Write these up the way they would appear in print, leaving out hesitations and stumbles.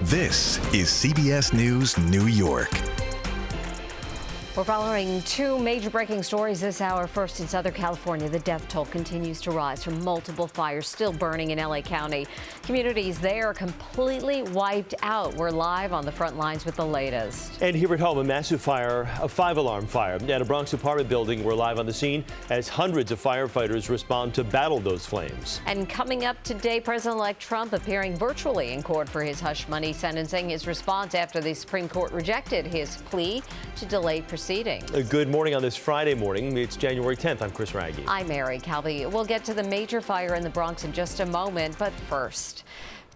This is CBS News New York. We're following two major breaking stories this hour. First, in Southern California, the death toll continues to rise from multiple fires still burning in LA County. Communities there are completely wiped out. We're live on the front lines with the latest. And here at home, a massive fire, a 5-alarm fire at a Bronx apartment building. We're live on the scene as hundreds of firefighters respond to battle those flames. And coming up today, President-elect Trump appearing virtually in court for his hush money sentencing. His response after the Supreme Court rejected his plea to delay proceedings. Good morning on this Friday morning. It's January 10th. I'm Chris Raggi. I'm Mary Calvi. We'll get to the major fire in the Bronx in just a moment, but first,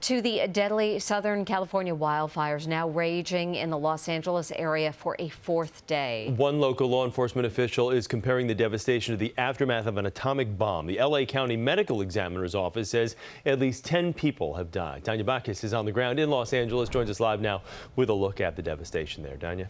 to the deadly Southern California wildfires now raging in the Los Angeles area for a fourth day. One local law enforcement official is comparing the devastation to the aftermath of an atomic bomb. The LA County Medical Examiner's Office says at least 10 people have died. Tanya Bacchus is on the ground in Los Angeles, joins us live now with a look at the devastation there. Tanya.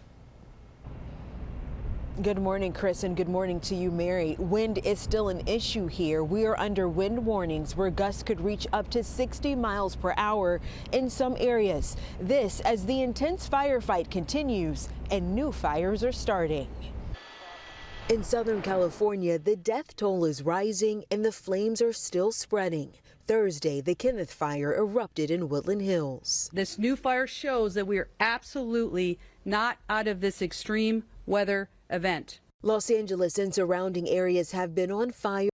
Good morning, Chris, and good morning to you, Mary. Wind is still an issue here. We are under wind warnings where gusts could reach up to 60 miles per hour in some areas. This as the intense firefight continues and new fires are starting. In Southern California, the death toll is rising and the flames are still spreading. Thursday, the Kenneth Fire erupted in Woodland Hills. This new fire shows that we are absolutely not out of this extreme weather event. Los Angeles and surrounding areas have been on fire,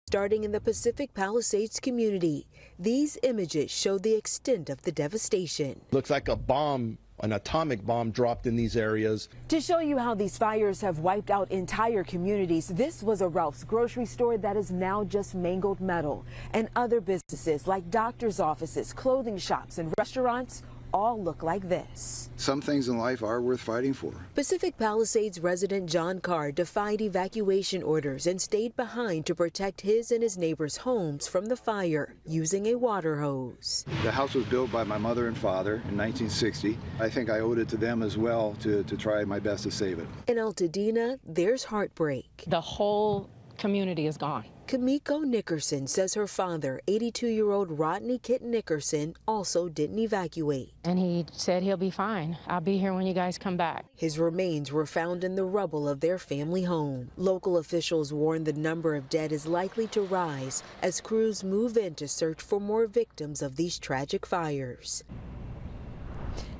starting in the Pacific Palisades community. These images show the extent of the devastation. Looks like a bomb, an atomic bomb dropped in these areas. To show you how these fires have wiped out entire communities, this was a Ralph's grocery store that is now just mangled metal. And other businesses like doctors' offices, clothing shops, and restaurants all look like this. Some things in life are worth fighting for. Pacific Palisades resident John Carr defied evacuation orders and stayed behind to protect his and his neighbors' homes from the fire using a water hose. The house was built by my mother and father in 1960. I think I owed it to them as well to try my best to save it. In Altadena, there's heartbreak. The whole community is gone. Kamiko Nickerson says her father, 82-year-old Rodney Kit Nickerson, also didn't evacuate. And he said he'll be fine. I'll be here when you guys come back. His remains were found in the rubble of their family home. Local officials warn the number of dead is likely to rise as crews move in to search for more victims of these tragic fires.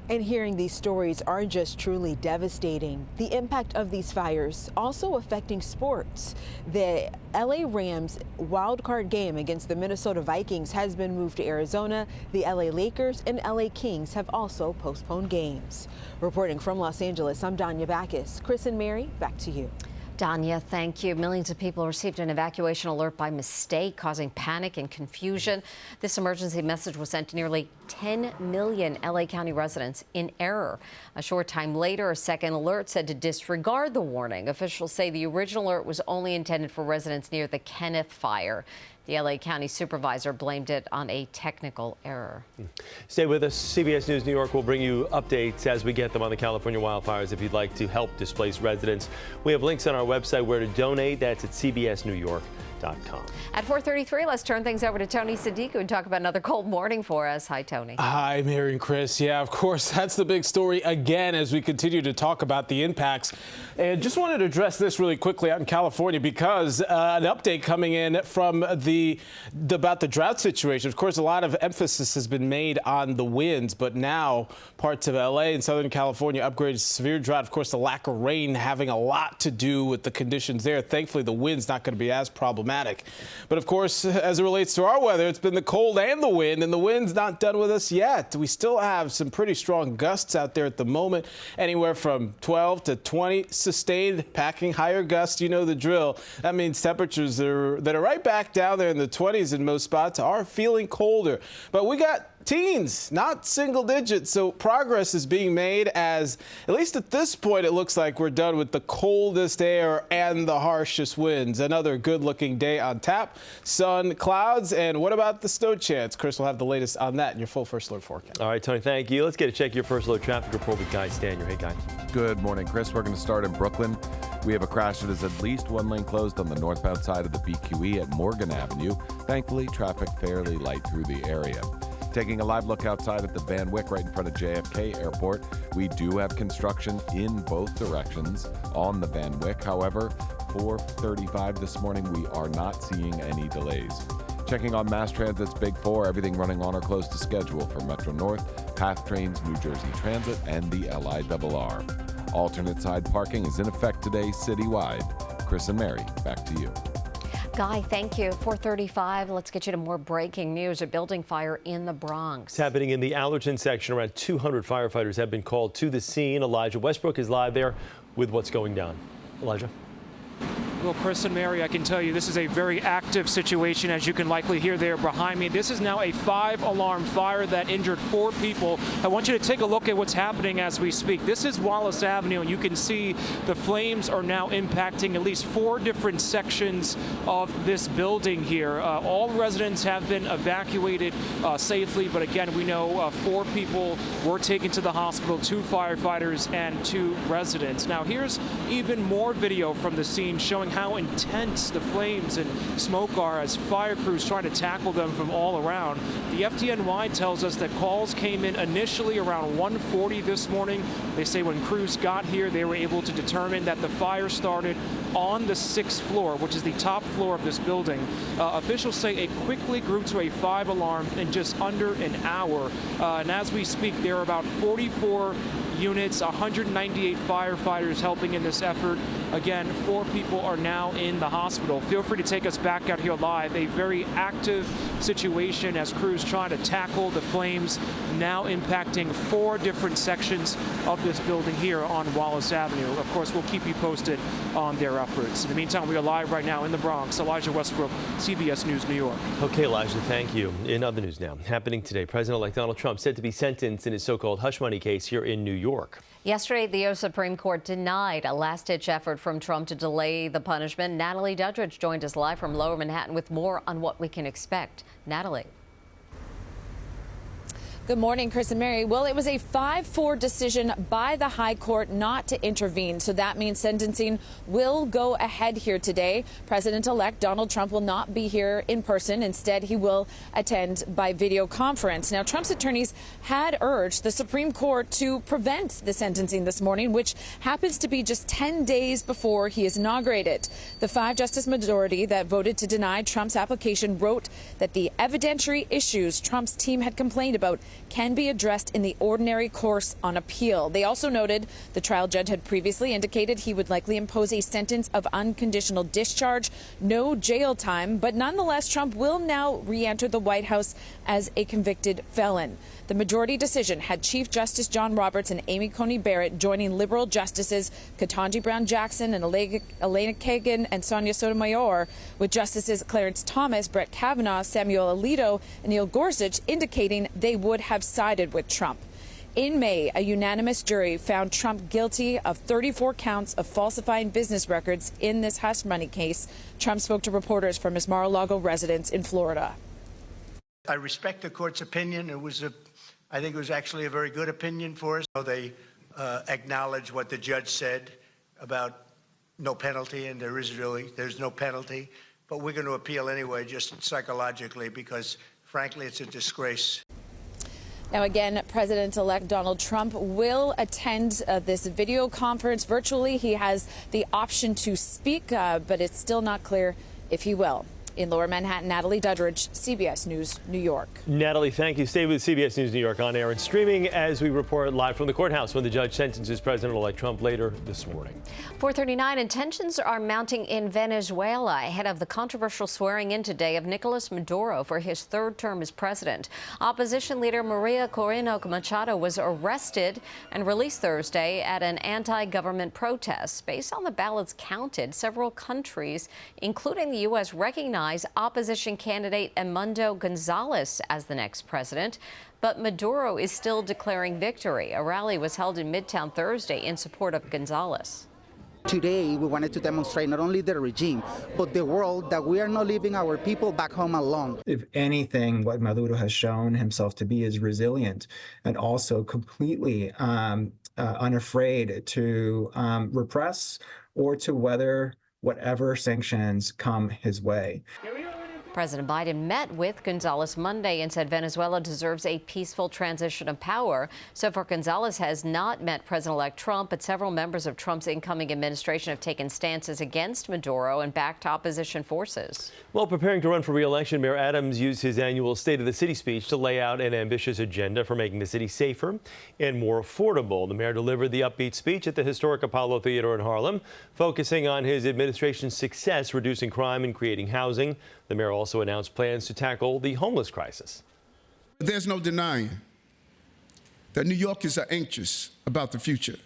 And hearing these stories are just truly devastating. The impact of these fires also affecting sports. The LA Rams wildcard game against the Minnesota Vikings has been moved to Arizona. The LA Lakers and LA Kings have also postponed games. Reporting from Los Angeles, I'm Tanya Bacchus. Chris and Mary, back to you. Danya, thank you. Millions of people received an evacuation alert by mistake, causing panic and confusion. This emergency message was sent to nearly 10 million LA County residents in error. A short time later, a second alert said to disregard the warning. Officials say the original alert was only intended for residents near the Kenneth Fire. The LA County supervisor blamed it on a technical error. Stay with us. CBS News New York will bring you updates as we get them on the California wildfires. If you'd like to help displaced residents, we have links on our website where to donate. That's at cbsnewyork.com. At 4:33, let's turn things over to Tony Sadiku and talk about another cold morning for us. Hi, Tony. Hi, Mary and Chris. Yeah, of course, that's the big story again as we continue to talk about the impacts. And just wanted to address this really quickly out in California because an update coming in from about the drought situation. Of course, a lot of emphasis has been made on the winds, but now parts of LA and Southern California upgraded to severe drought. Of course, the lack of rain having a lot to do with the conditions there. Thankfully, the wind's not going to be as problematic. But of course, as it relates to our weather, it's been the cold and the wind's not done with us yet. We still have some pretty strong gusts out there at the moment, anywhere from 12 to 20 sustained, packing higher gusts. You know the drill. That means temperatures that are right back down there in the 20s in most spots are feeling colder. But we got teens, not single digits. So progress is being made as, at least at this point, it looks like we're done with the coldest air and the harshest winds. Another good-looking day on tap. Sun, clouds, and what about the snow chance? Chris will have the latest on that in your full first alert forecast. All right, Tony, thank you. Let's get a check your first alert traffic report with Guy Stanier. Hey, Guy. Good morning, Chris. We're going to start in Brooklyn. We have a crash that is at least one lane closed on the northbound side of the BQE at Morgan Avenue. Thankfully, traffic fairly light through the area. Taking a live look outside at the Van Wyck right in front of JFK Airport. We do have construction in both directions on the Van Wyck. However, 4:35 this morning, we are not seeing any delays. Checking on Mass Transit's Big Four, everything running on or close to schedule for Metro North, PATH Trains, New Jersey Transit, and the LIRR. Alternate side parking is in effect today citywide. Chris and Mary, back to you. Guy, thank you. 4:35. Let's get you to more breaking news. A building fire in the Bronx. It's happening in the Allerton section. Around 200 firefighters have been called to the scene. Elijah Westbrook is live there with what's going down. Elijah. Well, Chris and Mary, I can tell you this is a very active situation, as you can likely hear there behind me. This is now a 5-alarm fire that injured 4 people. I want you to take a look at what's happening as we speak. This is Wallace Avenue, and you can see the flames are now impacting at least 4 different sections of this building here. All residents have been evacuated safely, but again, we know 4 people were taken to the hospital, 2 firefighters and 2 residents. Now, here's even more video from the scene showing how intense the flames and smoke are as fire crews try to tackle them from all around. The FDNY tells us that calls came in initially around 1:40 this morning. They say when crews got here, they were able to determine that the fire started on the 6th floor, which is the top floor of this building. Officials say it quickly grew to a 5-alarm in just under an hour. And as we speak, there are about 44 units, 198 firefighters helping in this effort. Again, 4 people are now in the hospital. Feel free to take us back out here live. A very active situation as crews try to tackle the flames now impacting 4 different sections of this building here on Wallace Avenue. Of course, we'll keep you posted on their efforts. In the meantime, we are live right now in the Bronx. Elijah Westbrook, CBS News, New York. Okay, Elijah, thank you. In other news now, happening today, President-elect Donald Trump said to be sentenced in his so-called hush money case here in New York. Yesterday, the U.S. Supreme Court denied a last-ditch effort from Trump to delay the punishment. Natalie Duddridge joined us live from Lower Manhattan with more on what we can expect. Natalie. Good morning, Chris and Mary. Well, it was a 5-4 decision by the High Court not to intervene. So that means sentencing will go ahead here today. President-elect Donald Trump will not be here in person. Instead, he will attend by video conference. Now, Trump's attorneys had urged the Supreme Court to prevent the sentencing this morning, which happens to be just 10 days before he is inaugurated. The 5-justice majority that voted to deny Trump's application wrote that the evidentiary issues Trump's team had complained about can be addressed in the ordinary course on appeal. They also noted the trial judge had previously indicated he would likely impose a sentence of unconditional discharge, no jail time, but nonetheless, Trump will now re-enter the White House as a convicted felon. The majority decision had Chief Justice John Roberts and Amy Coney Barrett joining liberal justices Ketanji Brown Jackson and Elena Kagan and Sonia Sotomayor, with Justices Clarence Thomas, Brett Kavanaugh, Samuel Alito, and Neil Gorsuch indicating they would have sided with Trump. In May, a unanimous jury found Trump guilty of 34 counts of falsifying business records in this hush money case. Trump spoke to reporters from his Mar-a-Lago residence in Florida. I respect the court's opinion. I think it was actually a very good opinion for us. They acknowledge what the judge said about no penalty, and there's no penalty. But we're going to appeal anyway, just psychologically, because frankly, it's a disgrace. Now, again, President-elect Donald Trump will attend this video conference virtually. He has the option to speak, but it's still not clear if he will. In Lower Manhattan, Natalie Duddridge, CBS News, New York. Natalie, thank you. Stay with CBS News New York on air and streaming as we report live from the courthouse when the judge sentences President-elect Trump later this morning. 4:39, and tensions are mounting in Venezuela ahead of the controversial swearing-in today of Nicolas Maduro for his 3rd term as president. Opposition leader Maria Corina Machado was arrested and released Thursday at an anti-government protest. Based on the ballots counted, several countries, including the U.S., recognized opposition candidate Edmundo Gonzalez as the next president. But Maduro is still declaring victory. A rally was held in Midtown Thursday in support of Gonzalez. Today, we wanted to demonstrate not only the regime, but the world that we are not leaving our people back home alone. If anything, what Maduro has shown himself to be is resilient and also completely unafraid to repress or to weather whatever sanctions come his way. President Biden met with Gonzalez Monday and said Venezuela deserves a peaceful transition of power. So far, Gonzalez has not met President-elect Trump, but several members of Trump's incoming administration have taken stances against Maduro and backed opposition forces. While preparing to run for re-election, Mayor Adams used his annual State of the City speech to lay out an ambitious agenda for making the city safer and more affordable. The mayor delivered the upbeat speech at the historic Apollo Theater in Harlem, focusing on his administration's success reducing crime and creating housing. The mayor also announced plans to tackle the homeless crisis. There's no denying that New Yorkers are anxious about the future.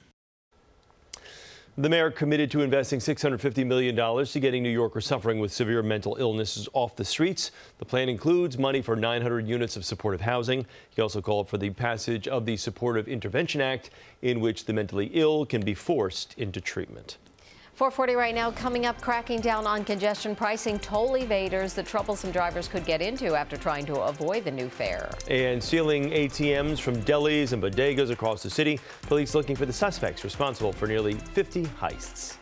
The mayor committed to investing $650 million to getting New Yorkers suffering with severe mental illnesses off the streets. The plan includes money for 900 units of supportive housing. He also called for the passage of the Supportive Intervention Act, in which the mentally ill can be forced into treatment. 4:40 right now. Coming up, cracking down on congestion pricing, toll evaders that troublesome drivers could get into after trying to avoid the new fare. And stealing ATMs from delis and bodegas across the city. Police looking for the suspects responsible for nearly 50 heists.